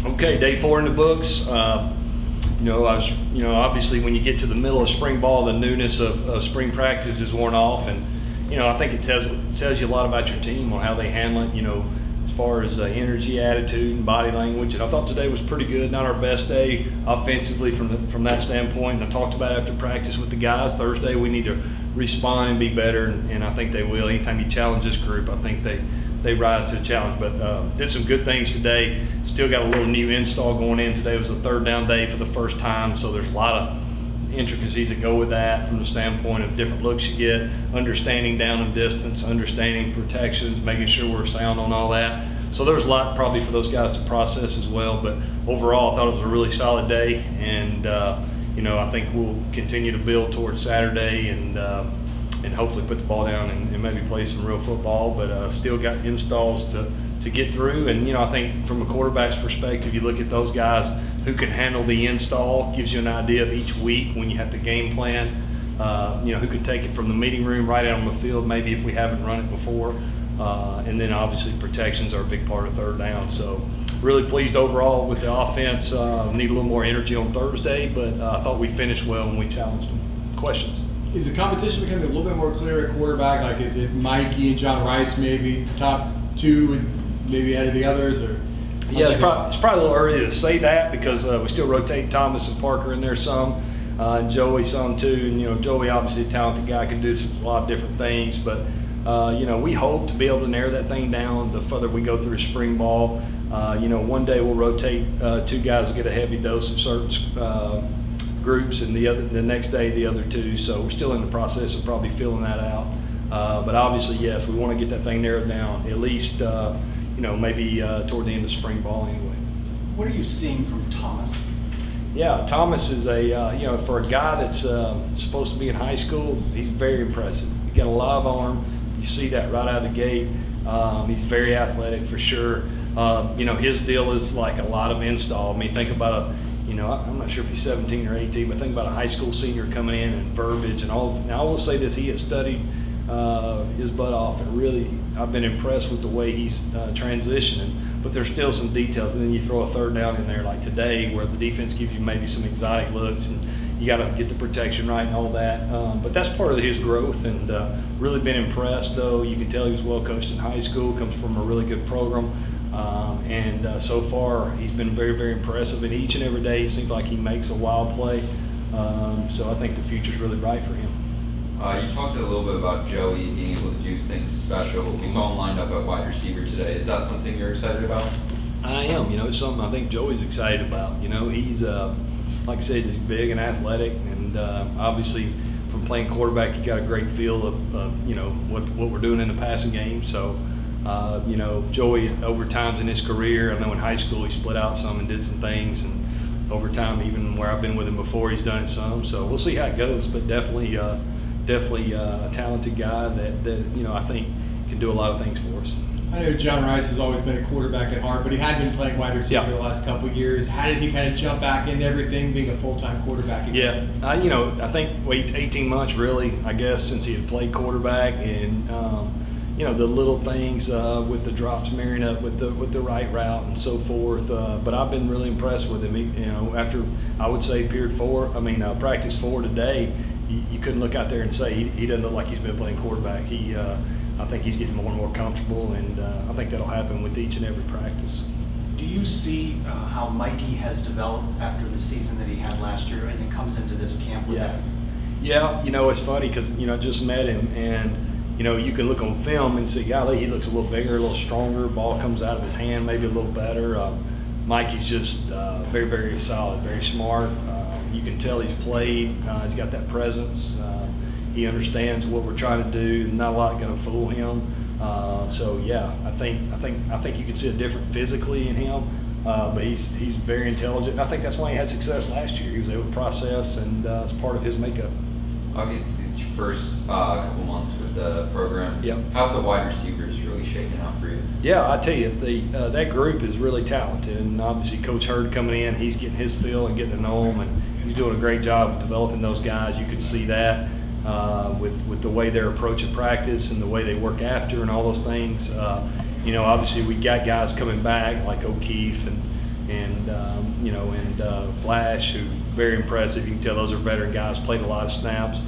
Okay, day 4 in the books. Obviously when you get to the middle of spring ball, the newness of spring practice is worn off, and I think it tells you a lot about your team on how they handle it. As far as energy, attitude, and body language. And I thought today was pretty good. Not our best day offensively from that standpoint. And I talked about after practice with the guys Thursday, we need to respond and be better, and I think they will. Anytime you challenge this group, I think they rise to the challenge. But did some good things today. Still got a little new install going in. Today was a third down day for the first time, so there's a lot of intricacies that go with that from the standpoint of different looks you get, understanding down and distance, understanding protections, making sure we're sound on all that. So there's a lot probably for those guys to process as well. But overall, I thought it was a really solid day, and I think we'll continue to build towards Saturday and hopefully put the ball down and maybe play some real football. But still got installs to get through. And I think from a quarterback's perspective, you look at those guys who can handle the install, gives you an idea of each week when you have to game plan, who can take it from the meeting room right out on the field, maybe if we haven't run it before. And then obviously protections are a big part of third down. So really pleased overall with the offense. Need a little more energy on Thursday, but I thought we finished well when we challenged them. Questions? Is the competition becoming a little bit more clear at quarterback? Like, is it Mikey and John Rice maybe top two and maybe ahead of the others? Or yeah, it's probably a little early to say that because we still rotate Thomas and Parker in there some, and Joey some too. And Joey obviously a talented guy, can do a lot of different things. But we hope to be able to narrow that thing down the further we go through spring ball. One day we'll rotate 2 guys will get a heavy dose of certain groups, and the next day the other 2. So we're still in the process of probably filling that out. But obviously, yes, we want to get that thing narrowed down at least. Maybe toward the end of spring ball anyway. What are you seeing from Thomas? Yeah, Thomas is for a guy that's supposed to be in high school, he's very impressive. He got a lot of arm. You see that right out of the gate. He's very athletic for sure. His deal is like a lot of install. I mean, think about I'm not sure if he's 17 or 18, but think about a high school senior coming in and verbiage and all. Now, I will say this, he has studied his butt off, and really I've been impressed with the way he's transitioning, but there's still some details. And then you throw a third down in there like today where the defense gives you maybe some exotic looks, and you got to get the protection right and all that. But that's part of his growth, and really been impressed though. You can tell he was well coached in high school, comes from a really good program, and so far he's been very, very impressive. And each and every day it seems like he makes a wild play. So I think the future's really bright for him. You talked a little bit about Joey being able to do things special. We saw him lined up at wide receiver today. Is that something you're excited about? I am. It's something I think Joey's excited about. He's, like I said, he's big and athletic, and obviously from playing quarterback, you got a great feel of what we're doing in the passing game. So, Joey over times in his career, I know in high school he split out some and did some things, and over time, even where I've been with him before, he's done it some. So we'll see how it goes, but definitely a talented guy that I think can do a lot of things for us. I know John Rice has always been a quarterback at heart, but he had been playing wide receiver the last couple of years. How did he kind of jump back into everything, being a full-time quarterback again? Yeah, I think 18 months really, I guess, since he had played quarterback, and the little things with the drops marrying up with the right route and so forth. But I've been really impressed with him. After I would say practice 4 today, you couldn't look out there and say he doesn't look like he's been playing quarterback. I think he's getting more and more comfortable, and I think that'll happen with each and every practice. Do you see how Mikey has developed after the season that he had last year, and it comes into this camp with that? Yeah, it's funny because I just met him, and you can look on film and see, golly, he looks a little bigger, a little stronger. Ball comes out of his hand maybe a little better. Mikey's just very, very solid, very smart. You can tell he's played. He's got that presence. He understands what we're trying to do. Not a lot going to fool him. So yeah, I think you can see a difference physically in him. But he's very intelligent. And I think that's why he had success last year. He was able to process, and it's part of his makeup. Obviously, it's your first couple months with the program. Yep. How have the wide receivers really shaken out for you? Yeah, I tell you, that group is really talented, and obviously Coach Hurd coming in, he's getting his feel and getting to know them, and he's doing a great job of developing those guys. You can see that with the way they're approaching practice and the way they work after and all those things. Obviously we got guys coming back like O'Keefe and and Flash, who very impressive. You can tell those are veteran guys, played a lot of snaps.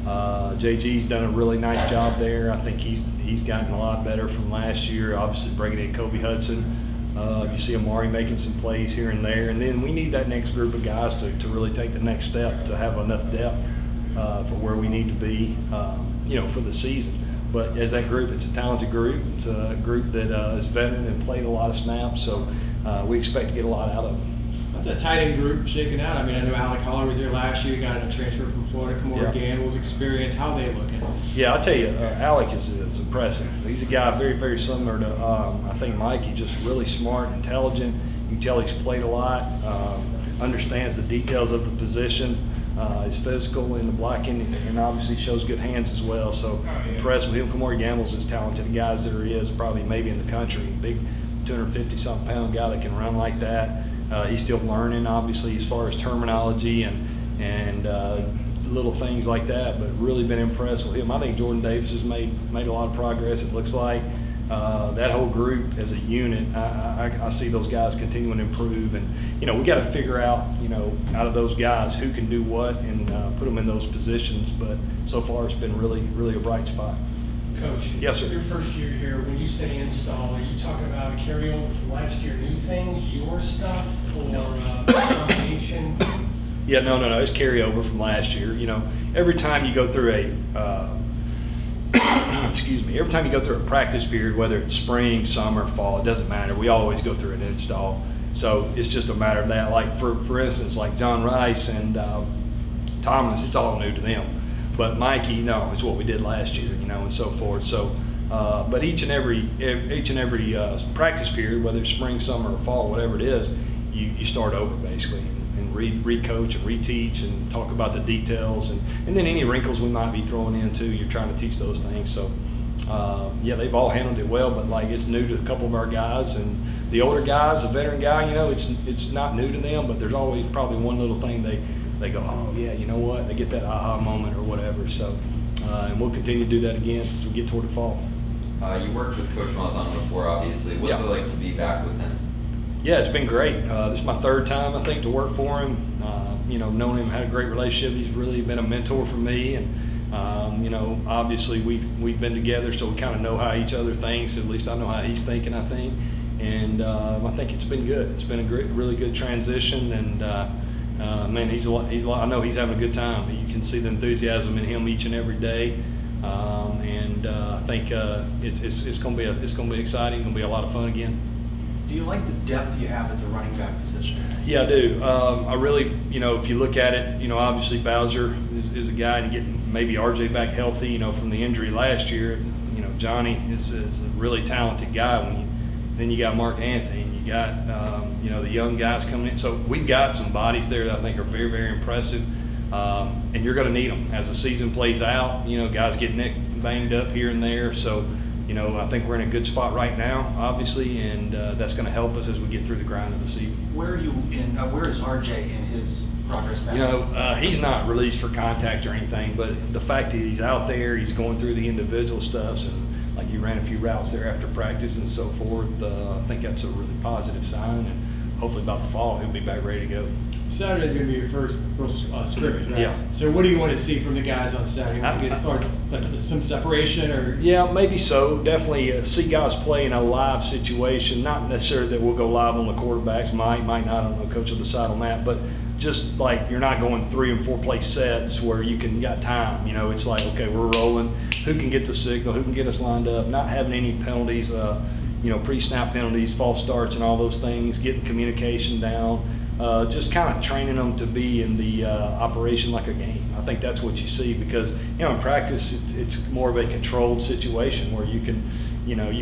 JG's done a really nice job there. I think he's gotten a lot better from last year. Obviously bringing in Kobe Hudson. You see Amari making some plays here and there, and then we need that next group of guys to really take the next step, to have enough depth for where we need to be, for the season. But as that group, it's a talented group. It's a group that is veteran and played a lot of snaps, so we expect to get a lot out of them. That's a tight end group shaking out. I mean, I know Alec Holler was there last year. Got a transfer from Florida. Kamora Gamble's experience. How are they looking? Yeah, I'll tell you, Alec is impressive. He's a guy very, very similar to, I think, Mikey, just really smart, intelligent. You can tell he's played a lot, understands the details of the position. He's physical in the blocking, and obviously shows good hands as well. So impressed with him. Kamora Gamble's as talented a guy as there is, probably maybe in the country. Big 250-something pound guy that can run like that. He's still learning, obviously, as far as terminology and little things like that, but really been impressed with him. I think Jordan Davis has made a lot of progress, it looks like. That whole group as a unit, I see those guys continuing to improve. And, we got to figure out, out of those guys who can do what and put them in those positions. But so far it's been really, really a bright spot. Coach, yes, sir. Your first year here, when you say install, are you talking about a carryover from last year, new things, your stuff, or combination? Yeah, no. It's carryover from last year. Every time you go through every time you go through a practice period, whether it's spring, summer, fall, it doesn't matter. We always go through an install. So it's just a matter of that. Like, for instance, like John Rice and Thomas, it's all new to them. But Mikey, no, it's what we did last year, and so forth. So, but each and every practice period, whether it's spring, summer, or fall, whatever it is, you start over basically and re-coach and reteach and talk about the details and then any wrinkles we might be throwing in too. You're trying to teach those things. So, they've all handled it well. But like, it's new to a couple of our guys, and the older guys, the veteran guy, it's not new to them. But there's always probably one little thing they go, oh yeah, you know what? They get that aha moment or whatever. So, and we'll continue to do that again as we get toward the fall. You worked with Coach Manzano before, obviously. What's it like to be back with him? Yeah, it's been great. This is my third time, I think, to work for him. Known him, had a great relationship. He's really been a mentor for me, and obviously we've been together, so we kind of know how each other thinks. At least I know how he's thinking, I think, and I think it's been good. It's been a really good transition, and man, I know he's having a good time. You can see the enthusiasm in him each and every day, and I think it's going to be exciting. Going to be a lot of fun again. Do you like the depth you have at the running back position? Yeah, I do. I really, if you look at it, obviously Bowser is a guy, and getting maybe RJ back healthy, from the injury last year. Johnny is a really talented guy. Then you got Mark Anthony, and you got the young guys coming in. So we've got some bodies there that I think are very, very impressive, and you're going to need them as the season plays out. Guys get banged up here and there, so. I think we're in a good spot right now, obviously, and that's going to help us as we get through the grind of the season. Where is RJ in his progress back? He's not released for contact or anything, but the fact that he's out there, he's going through the individual stuff, and like he ran a few routes there after practice and so forth. I think that's a really positive sign, and hopefully by the fall he'll be back ready to go. Saturday's going to be your first scrimmage, right? Yeah. So what do you want to see from the guys on Saturday? Want to get started, like some separation, or? Yeah, maybe so. Definitely see guys play in a live situation. Not necessarily that we'll go live on the quarterbacks. Might not. I don't know. Coach will decide on that. But just like you're not going 3 and 4 play sets where you got time. It's like, okay, we're rolling. Who can get the signal? Who can get us lined up? Not having any penalties. Pre-snap penalties, false starts, and all those things. Getting communication down. Just kind of training them to be in the operation like a game. I think that's what you see because, in practice, it's more of a controlled situation where you can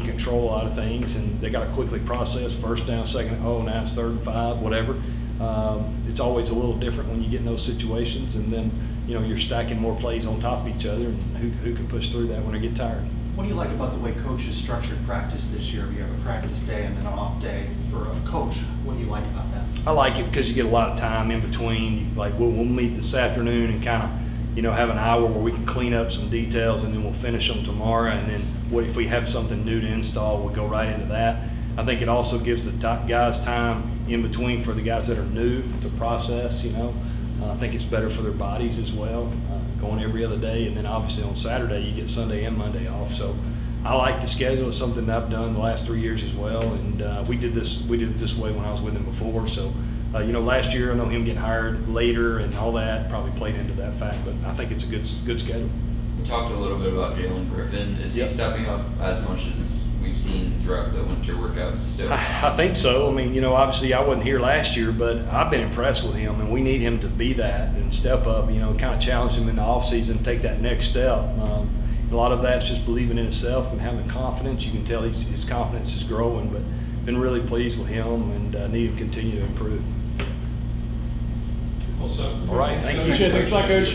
control a lot of things, and they got to quickly process first down, second, now it's 3rd and 5, whatever. It's always a little different when you get in those situations, and then, you're stacking more plays on top of each other, and who can push through that when they get tired. What do you like about the way coaches structured practice this year? You have a practice day and then an off day for a coach. What do you like about that? I like it because you get a lot of time in between. Like we'll meet this afternoon and kind of, have an hour where we can clean up some details, and then we'll finish them tomorrow. And then if we have something new to install, we'll go right into that. I think it also gives the guys time in between for the guys that are new to process, you know. I think it's better for their bodies as well, going every other day. And then obviously on Saturday, you get Sunday and Monday off. So I like the schedule. It's something that I've done the last 3 years as well. And we did it this way when I was with him before. So, you know, last year I know him getting hired later and all that probably played into that fact. But I think it's a good schedule. We talked a little bit about Jalen Griffin. Is he Yep. stepping up as much as we've seen throughout the winter workouts? So. I think so. I mean, you know, obviously I wasn't here last year, but I've been impressed with him, and we need him to be that and step up, you know, kind of challenge him in the offseason, take that next step. A lot of that's just believing in himself and having confidence. You can tell his confidence is growing, but been really pleased with him and need to continue to improve. Also. All right, thank you. Thanks a lot, Coach.